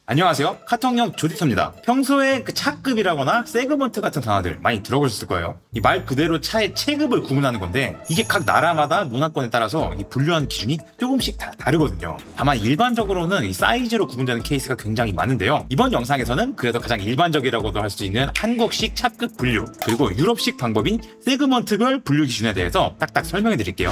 안녕하세요. 카톡형 조디터입니다. 평소에 그 차급이라거나 세그먼트 같은 단어들 많이 들어보셨을 거예요. 이 말 그대로 차의 체급을 구분하는 건데 이게 각 나라마다 문화권에 따라서 이 분류하는 기준이 조금씩 다 다르거든요. 다만 일반적으로는 이 사이즈로 구분되는 케이스가 굉장히 많은데요. 이번 영상에서는 그래도 가장 일반적이라고도 할 수 있는 한국식 차급 분류 그리고 유럽식 방법인 세그먼트별 분류 기준에 대해서 딱딱 설명해 드릴게요.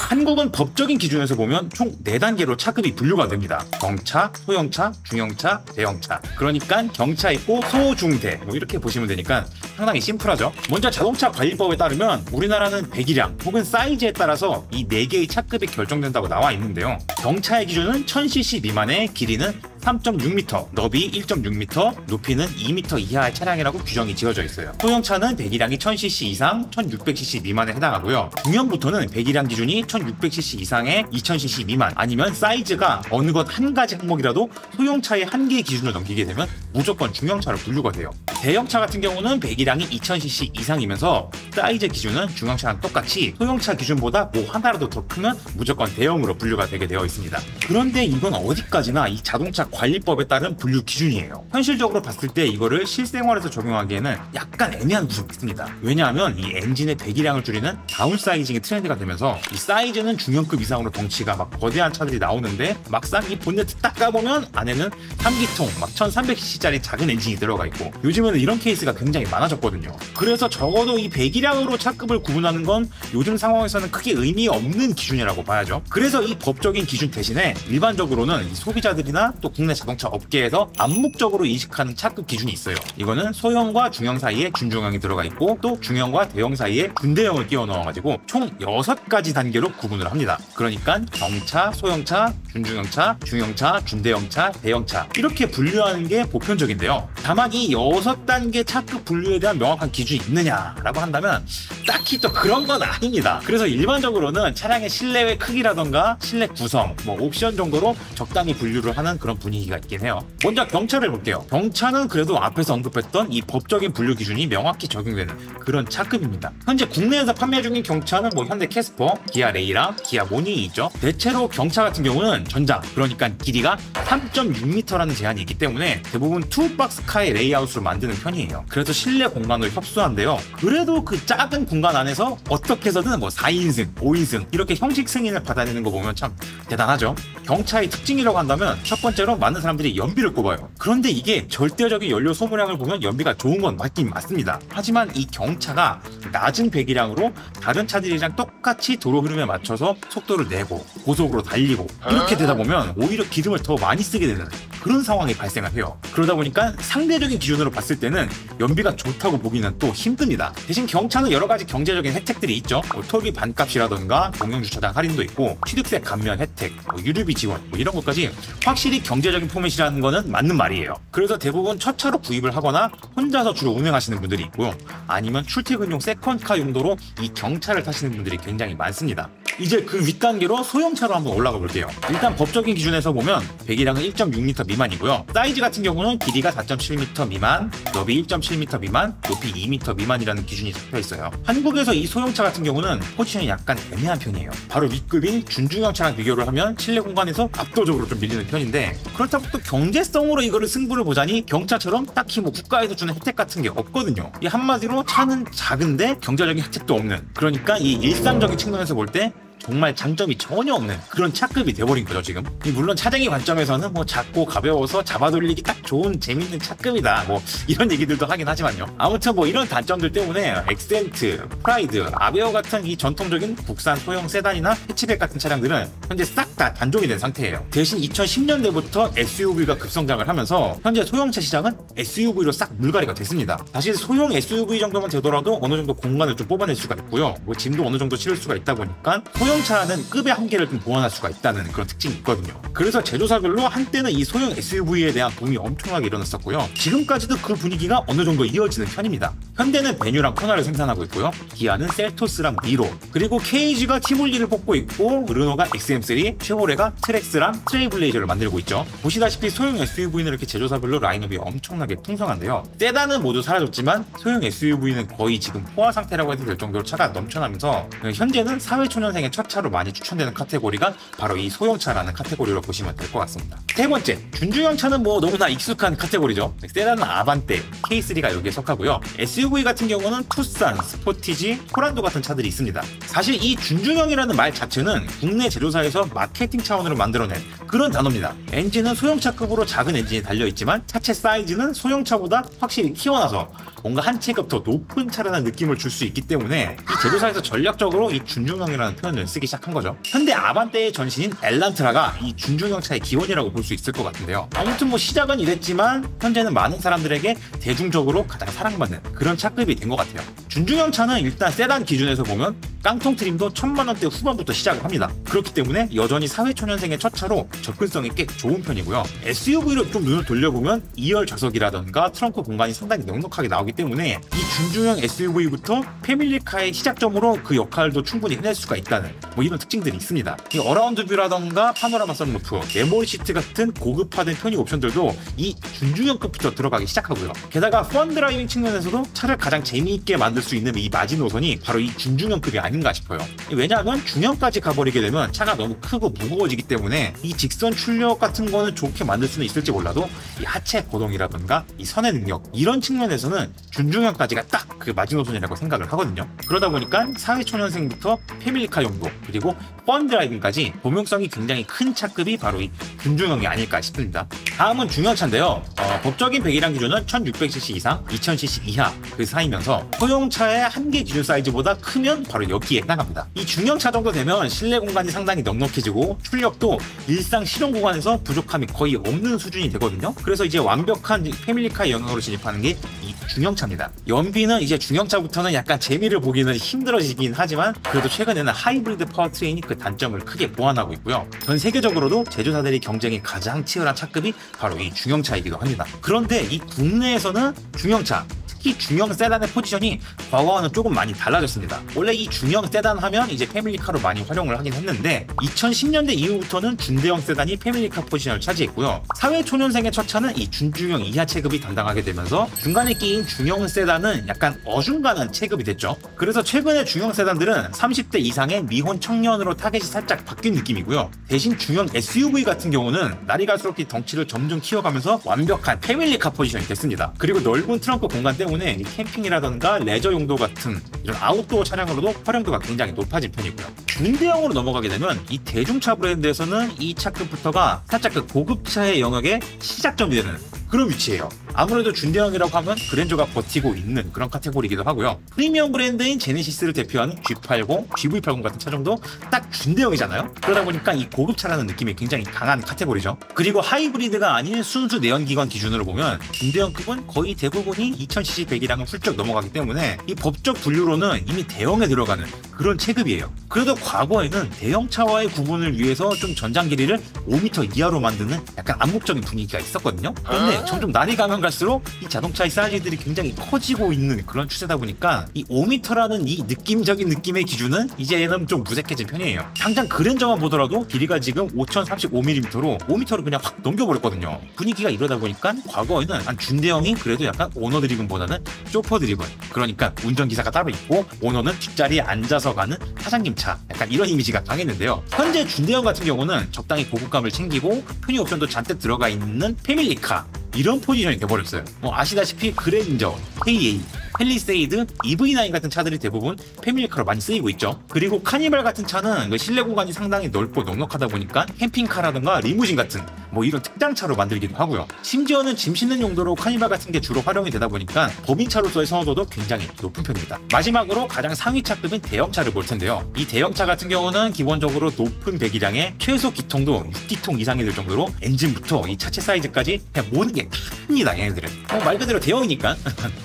한국은 법적인 기준에서 보면 총 4단계로 차급이 분류가 됩니다. 경차, 소형차, 중형차, 대형차. 그러니까 경차 있고 소, 중, 대 이렇게 보시면 되니까 상당히 심플하죠. 먼저 자동차 관리법에 따르면 우리나라는 배기량 혹은 사이즈에 따라서 이 4개의 차급이 결정된다고 나와 있는데요. 경차의 기준은 1000cc 미만의 길이는 3.6m, 너비 1.6m, 높이는 2m 이하의 차량이라고 규정이 지어져 있어요. 소형차는 배기량이 1000cc 이상, 1600cc 미만에 해당하고요. 중형부터는 배기량 기준이 1600cc 이상의 2000cc 미만 아니면 사이즈가 어느 것 한 가지 항목이라도 소형차의 한계의 기준을 넘기게 되면 무조건 중형차로 분류가 돼요. 대형차 같은 경우는 배기량이 2000cc 이상이면서 사이즈 기준은 중형차랑 똑같이 소형차 기준보다 뭐 하나라도 더 크면 무조건 대형으로 분류가 되게 되어 있습니다. 그런데 이건 어디까지나 이 자동차 관리법에 따른 분류 기준이에요. 현실적으로 봤을 때 이거를 실생활에서 적용하기에는 약간 애매한 부분이 있습니다. 왜냐하면 이 엔진의 배기량을 줄이는 다운사이징이 트렌드가 되면서 이 사이즈는 중형급 이상으로 덩치가 막 거대한 차들이 나오는데 막상 이 본네트 딱 까보면 안에는 3기통 막 1300cc짜리 작은 엔진이 들어가 있고 요즘에는 이런 케이스가 굉장히 많아졌거든요. 그래서 적어도 이 배기량으로 차급을 구분하는 건 요즘 상황에서는 크게 의미 없는 기준이라고 봐야죠. 그래서 이 법적인 기준 대신에 일반적으로는 이 소비자들이나 또 국내 자동차 업계에서 암묵적으로 인식하는 차급 기준이 있어요. 이거는 소형과 중형 사이에 준중형이 들어가 있고 또 중형과 대형 사이에 준대형을 끼워 넣어가지고 총 6가지 단계로 구분을 합니다. 그러니까 경차, 소형차, 준중형차, 중형차, 준대형차, 대형차 이렇게 분류하는 게 보편적인데요. 다만 이 6단계 차급 분류에 대한 명확한 기준이 있느냐라고 한다면 딱히 또 그런 건 아닙니다. 그래서 일반적으로는 차량의 실내외 크기라던가 실내 구성, 뭐 옵션 정도로 적당히 분류를 하는 그런 분위기가 있긴 해요. 먼저 경차를 볼게요. 경차는 그래도 앞에서 언급했던 이 법적인 분류 기준이 명확히 적용되는 그런 차급입니다. 현재 국내에서 판매 중인 경차는 뭐 현대 캐스퍼, 기아 레이랑 기아 모닝이 있죠. 대체로 경차 같은 경우는 전장, 그러니까 길이가 3.6m라는 제한이 있기 때문에 대부분 투박스카의 레이아웃으로 만드는 편이에요. 그래서 실내 공간을 협소한데요. 그래도 그 작은 공간 안에서 어떻게 해서든 뭐 4인승, 5인승 이렇게 형식 승인을 받아내는 거 보면 참 대단하죠. 경차의 특징이라고 한다면 첫 번째로 많은 사람들이 연비를 꼽아요. 그런데 이게 절대적인 연료 소모량을 보면 연비가 좋은 건 맞긴 맞습니다. 하지만 이 경차가 낮은 배기량으로 다른 차들이랑 똑같이 도로 흐름에 맞춰서 속도를 내고 고속으로 달리고 이렇게 되다 보면 오히려 기름을 더 많이 쓰게 되는 그런 상황이 발생을 해요. 그러다 보니까 상대적인 기준으로 봤을 때는 연비가 좋다고 보기는 또 힘듭니다. 대신 경차는 여러 가지 경제적인 혜택들이 있죠. 뭐 토기 반값이라던가 공영주차장 할인도 있고 취득세 감면 혜택, 뭐 유류비 지원 뭐 이런 것까지 확실히 경제적인 포맷이라는 거는 맞는 말이에요. 그래서 대부분 첫 차로 구입을 하거나 혼자서 주로 운행하시는 분들이 있고요. 아니면 출퇴근용 세컨카 용도로 이 경차를 타시는 분들이 굉장히 많습니다. 이제 그 윗단계로 소형차로 한번 올라가 볼게요. 일단 법적인 기준에서 보면 배기량은 1.6m 미만이고요. 사이즈 같은 경우는 길이가 4.7m 미만, 너비 1.7m 미만, 높이 2m 미만이라는 기준이 잡혀 있어요. 한국에서 이 소형차 같은 경우는 포지션이 약간 애매한 편이에요. 바로 윗급인 준중형차랑 비교를 하면 실내 공간에서 압도적으로 좀 밀리는 편인데 그렇다고 또 경제성으로 이거를 승부를 보자니 경차처럼 딱히 뭐 국가에서 주는 혜택 같은 게 없거든요. 이 한마디로 차는 작은데 경제적인 혜택도 없는, 그러니까 이 일상적인 측면에서 볼 때 정말 장점이 전혀 없는 그런 차급이 돼버린 거죠 지금. 물론 차쟁이 관점에서는 뭐 작고 가벼워서 잡아돌리기 딱 좋은 재밌는 차급이다 뭐 이런 얘기들도 하긴 하지만요. 아무튼 뭐 이런 단점들 때문에 엑센트, 프라이드, 아베오 같은 이 전통적인 국산 소형 세단이나 해치백 같은 차량들은 현재 싹 다 단종이 된 상태예요. 대신 2010년대부터 SUV가 급성장을 하면서 현재 소형차 시장은 SUV로 싹 물갈이가 됐습니다. 사실 소형 SUV 정도만 되더라도 어느 정도 공간을 좀 뽑아낼 수가 있고요. 뭐 짐도 어느 정도 실을 수가 있다 보니까 소형차는 급의 한계를 좀 보완할 수가 있다는 그런 특징이 있거든요. 그래서 제조사별로 한때는 이 소형 SUV에 대한 붐이 엄청나게 일어났었고요. 지금까지도 그 분위기가 어느 정도 이어지는 편입니다. 현대는 베뉴랑 코나를 생산하고 있고요. 기아는 셀토스랑 니로, 그리고 KG가 티몰리를 뽑고 있고 르노가 XM3, 쉐보레가 트렉스랑 트레이블레이저를 만들고 있죠. 보시다시피 소형 SUV는 이렇게 제조사별로 라인업이 엄청나게 풍성한데요. 세단은 모두 사라졌지만 소형 SUV는 거의 지금 포화 상태라고 해도 될 정도로 차가 넘쳐나면서 현재는 사회초년생의 첫 차로 많이 추천되는 카테고리가 바로 이 소형차라는 카테고리로 보시면 될 것 같습니다. 세 번째, 준중형 차는 뭐 너무나 익숙한 카테고리죠. 세단은 아반떼, K3가 여기에 속하고요. SUV 같은 경우는 투싼, 스포티지, 토란도 같은 차들이 있습니다. 사실 이 준중형이라는 말 자체는 국내 제조사에서 마케팅 차원으로 만들어낸 그런 단어입니다. 엔진은 소형차급으로 작은 엔진이 달려있지만 차체 사이즈는 소형차보다 확실히 키워놔서 뭔가 한 체급 더 높은 차라는 느낌을 줄 수 있기 때문에 이 제조사에서 전략적으로 이 준중형이라는 표현을 쓰기 시작한 거죠. 현대 아반떼의 전신인 엘란트라가 이 준중형 차의 기원이라고 볼 수 있을 것 같은데요. 아무튼 뭐 시작은 이랬지만 현재는 많은 사람들에게 대중적으로 가장 사랑받는 그런 차급이 된 것 같아요. 준중형 차는 일단 세단 기준에서 보면 깡통 트림도 1000만원대 후반부터 시작을 합니다. 그렇기 때문에 여전히 사회초년생의 첫 차로 접근성이 꽤 좋은 편이고요. SUV로 좀 눈을 돌려보면 2열 좌석이라던가 트렁크 공간이 상당히 넉넉하게 나오기 때문에 이 준중형 SUV부터 패밀리카의 시작점으로 그 역할도 충분히 해낼 수가 있다는 뭐 이런 특징들이 있습니다. 이 어라운드 뷰라던가 파노라마 선루프, 메모리 시트 같은 고급화된 편의 옵션들도 이 준중형급부터 들어가기 시작하고요. 게다가 펀 드라이빙 측면에서도 차를 가장 재미있게 만들 수 있는 이 마지노선이 바로 이 준중형급이 아닌가 싶어요. 왜냐하면 중형까지 가버리게 되면 차가 너무 크고 무거워지기 때문에 이 직선 출력 같은 거는 좋게 만들 수는 있을지 몰라도 이 하체 고동이라든가 이 선의 능력 이런 측면에서는 준중형까지가 딱 그 마지노선이라고 생각을 하거든요. 그러다 보니까 사회초년생부터 패밀리카 용도 그리고 펀 드라이빙까지 범용성이 굉장히 큰 차급이 바로 이 준중형이 아닐까 싶습니다. 다음은 중형차인데요. 법적인 배기량 기준은 1600cc 이상, 2000cc 이하 그 사이면서 소형차의 한계 기준 사이즈보다 크면 바로 여기에 해당합니다. 이 중형차 정도 되면 실내 공간이 상당히 넉넉해지고 출력도 일상 실용 구간에서 부족함이 거의 없는 수준이 되거든요. 그래서 이제 완벽한 패밀리카 영역으로 진입하는 게 이 중형차입니다. 연비는 이제 중형차부터는 약간 재미를 보기는 힘들어지긴 하지만 그래도 최근에는 하이브리드 파워트레인이 그 단점을 크게 보완하고 있고요. 전 세계적으로도 제조사들이 경쟁이 가장 치열한 차급이 바로 이 중형차이기도 합니다. 그런데 이 국내에서는 중형차 특히 중형 세단의 포지션이 과거와는 조금 많이 달라졌습니다. 원래 이 중형 세단 하면 이제 패밀리카로 많이 활용을 하긴 했는데 2010년대 이후부터는 중대형 세단이 패밀리카 포지션을 차지했고요. 사회초년생의 첫 차는 이 준중형 이하 체급이 담당하게 되면서 중간에 끼인 중형 세단은 약간 어중간한 체급이 됐죠. 그래서 최근에 중형 세단들은 30대 이상의 미혼 청년으로 타겟이 살짝 바뀐 느낌이고요. 대신 중형 SUV 같은 경우는 날이 갈수록 이 덩치를 점점 키워가면서 완벽한 패밀리카 포지션이 됐습니다. 그리고 넓은 트렁크 공간 때문에 이 캠핑이라던가 레저 용도 같은 이런 아웃도어 차량으로도 활용도가 굉장히 높아진 편이고요. 중대형으로 넘어가게 되면 이 대중차 브랜드에서는 이 차급부터가 살짝 그 고급차의 영역의 시작점이 되는 그런 위치예요. 아무래도 준대형이라고 하면 그랜저가 버티고 있는 그런 카테고리이기도 하고요. 프리미엄 브랜드인 제네시스를 대표하는 G80, GV80 같은 차종도 딱 준대형이잖아요. 그러다 보니까 이 고급차라는 느낌이 굉장히 강한 카테고리죠. 그리고 하이브리드가 아닌 순수 내연기관 기준으로 보면 준대형급은 거의 대부분이 2000cc 배기량을 훌쩍 넘어가기 때문에 이 법적 분류로는 이미 대형에 들어가는 그런 체급이에요. 그래도 과거에는 대형차와의 구분을 위해서 좀 전장 길이를 5m 이하로 만드는 약간 암묵적인 분위기가 있었거든요. 그런데 점점 날이 가면 갈수록 이 자동차의 사이즈들이 굉장히 커지고 있는 그런 추세다 보니까 이 5m라는 이 느낌적인 느낌의 기준은 이제는 좀 무색해진 편이에요. 당장 그랜저만 보더라도 길이가 지금 5035mm로 5m를 그냥 확 넘겨버렸거든요. 분위기가 이러다 보니까 과거에는 한 준대형이 그래도 약간 오너 드리븐보다는 쇼퍼 드리븐, 그러니까 운전기사가 따로 있고 오너는 뒷자리에 앉아서 가는 사장님 차, 약간 이런 이미지가 강했는데요. 현재 준대형 같은 경우는 적당히 고급감을 챙기고 편의 옵션도 잔뜩 들어가 있는 패밀리카 이런 포지션이 돼버렸어요. 아시다시피 그랜저, KA, 팰리세이드, EV9 같은 차들이 대부분 패밀리카로 많이 쓰이고 있죠. 그리고 카니발 같은 차는 실내 공간이 상당히 넓고 넉넉하다 보니까 캠핑카라든가 리무진 같은 이런 특장차로 만들기도 하고요. 심지어는 짐 싣는 용도로 카니발 같은 게 주로 활용이 되다 보니까 법인차로서의 선호도도 굉장히 높은 편입니다. 마지막으로 가장 상위 차급인 대형차를 볼 텐데요. 이 대형차 같은 경우는 기본적으로 높은 배기량에 최소 기통도 6기통 이상이 될 정도로 엔진부터 이 차체 사이즈까지 그냥 모든 게 큽니다. 얘네들은 말 그대로 대형이니까.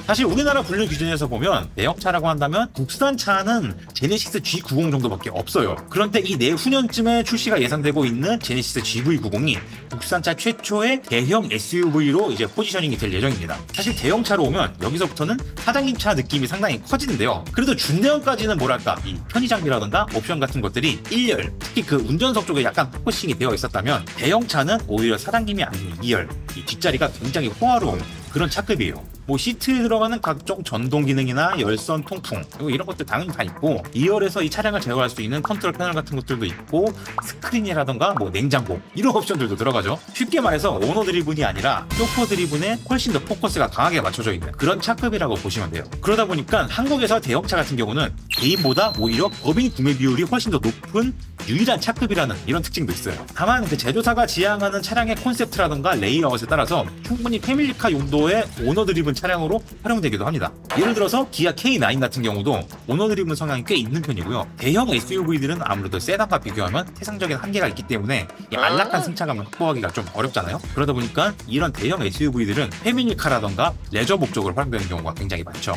사실 우리나라 분류 기준에서 보면 대형차라고 한다면 국산차는 제네시스 G90 정도밖에 없어요. 그런데 이 내후년쯤에 출시가 예상되고 있는 제네시스 GV90이 국산차 최초의 대형 SUV로 이제 포지셔닝이 될 예정입니다. 사실 대형차로 오면 여기서부터는 사장님차 느낌이 상당히 커지는데요. 그래도 준대형까지는 뭐랄까 이 편의 장비라던가 옵션 같은 것들이 1열, 특히 그 운전석 쪽에 약간 포커싱이 되어 있었다면 대형차는 오히려 사장님이 아닌 2열, 이 뒷자리가 굉장히 호화로운 그런 차급이에요. 뭐 시트에 들어가는 각종 전동 기능이나 열선 통풍 그리고 이런 것들 당연히 다 있고 2열에서 이 차량을 제어할 수 있는 컨트롤 패널 같은 것들도 있고 스크린이라던가 뭐 냉장고 이런 옵션들도 들어가죠. 쉽게 말해서 오너 드리븐이 아니라 쇼퍼 드리븐에 훨씬 더 포커스가 강하게 맞춰져 있는 그런 차급이라고 보시면 돼요. 그러다 보니까 한국에서 대형차 같은 경우는 개인보다 오히려 법인 구매 비율이 훨씬 더 높은 유일한 차급이라는 이런 특징도 있어요. 다만 그 제조사가 지향하는 차량의 콘셉트라던가 레이아웃에 따라서 충분히 패밀리카 용도의 오너 드리븐 차량으로 활용되기도 합니다. 예를 들어서 기아 K9 같은 경우도 오너 드리븐 성향이 꽤 있는 편이고요. 대형 SUV들은 아무래도 세단과 비교하면 태상적인 한계가 있기 때문에 이 안락한 승차감을 확보하기가 좀 어렵잖아요. 그러다 보니까 이런 대형 SUV들은 패밀리카라던가 레저 목적으로 활용되는 경우가 굉장히 많죠.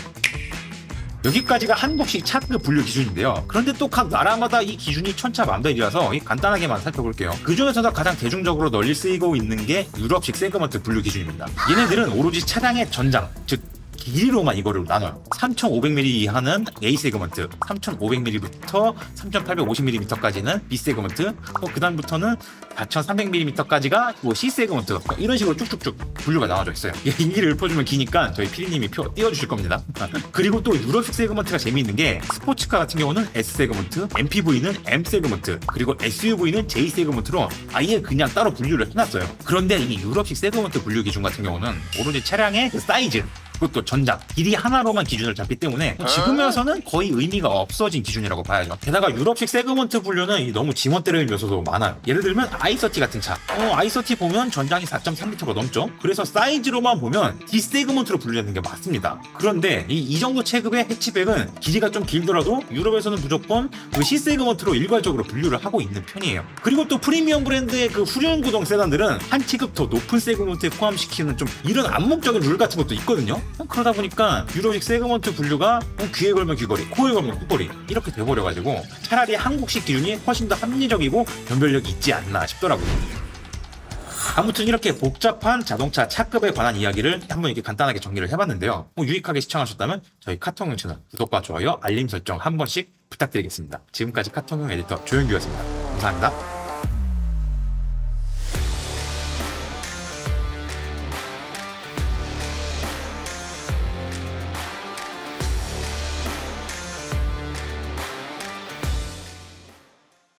여기까지가 한국식 차급 분류 기준인데요. 그런데 또 각 나라마다 이 기준이 천차만별이라서 간단하게만 살펴볼게요. 그 중에서도 가장 대중적으로 널리 쓰이고 있는 게 유럽식 세그먼트 분류 기준입니다. 얘네들은 오로지 차량의 전장, 즉 길이로만 이거를 나눠요. 3500mm 이하는 A 세그먼트, 3500mm부터 3850mm까지는 B 세그먼트, 그 다음부터는 4300mm까지가 C 세그먼트 이런 식으로 쭉쭉쭉 분류가 나눠져 있어요. 얘기를 읊어주면 기니까 저희 PD님이 표 띄워주실 겁니다. 그리고 또 유럽식 세그먼트가 재미있는 게 스포츠카 같은 경우는 S 세그먼트, MPV는 M 세그먼트, 그리고 SUV는 J 세그먼트로 아예 그냥 따로 분류를 해놨어요. 그런데 이 유럽식 세그먼트 분류 기준 같은 경우는 오로지 차량의 그 사이즈 그것도 전장, 길이 하나로만 기준을 잡기 때문에 지금에서는 거의 의미가 없어진 기준이라고 봐야죠. 게다가 유럽식 세그먼트 분류는 너무 지멋 때리는 요소도 많아요. 예를 들면 i30 같은 차. i30 보면 전장이 4.3m가 넘죠. 그래서 사이즈로만 보면 D 세그먼트로 분류되는 게 맞습니다. 그런데 이 정도 체급의 해치백은 길이가 좀 길더라도 유럽에서는 무조건 그 C 세그먼트로 일괄적으로 분류를 하고 있는 편이에요. 그리고 또 프리미엄 브랜드의 그 후륜 구동 세단들은 한 체급 더 높은 세그먼트에 포함시키는 좀 이런 암묵적인 룰 같은 것도 있거든요. 그러다 보니까 유럽식 세그먼트 분류가 귀에 걸면 귀걸이, 코에 걸면 콧걸이 이렇게 돼버려가지고 차라리 한국식 기준이 훨씬 더 합리적이고 변별력이 있지 않나 싶더라고요. 아무튼 이렇게 복잡한 자동차 차급에 관한 이야기를 한번 이렇게 간단하게 정리를 해봤는데요. 유익하게 시청하셨다면 저희 카통형 채널 구독과 좋아요, 알림 설정 한 번씩 부탁드리겠습니다. 지금까지 카통형 에디터 조영규였습니다. 감사합니다.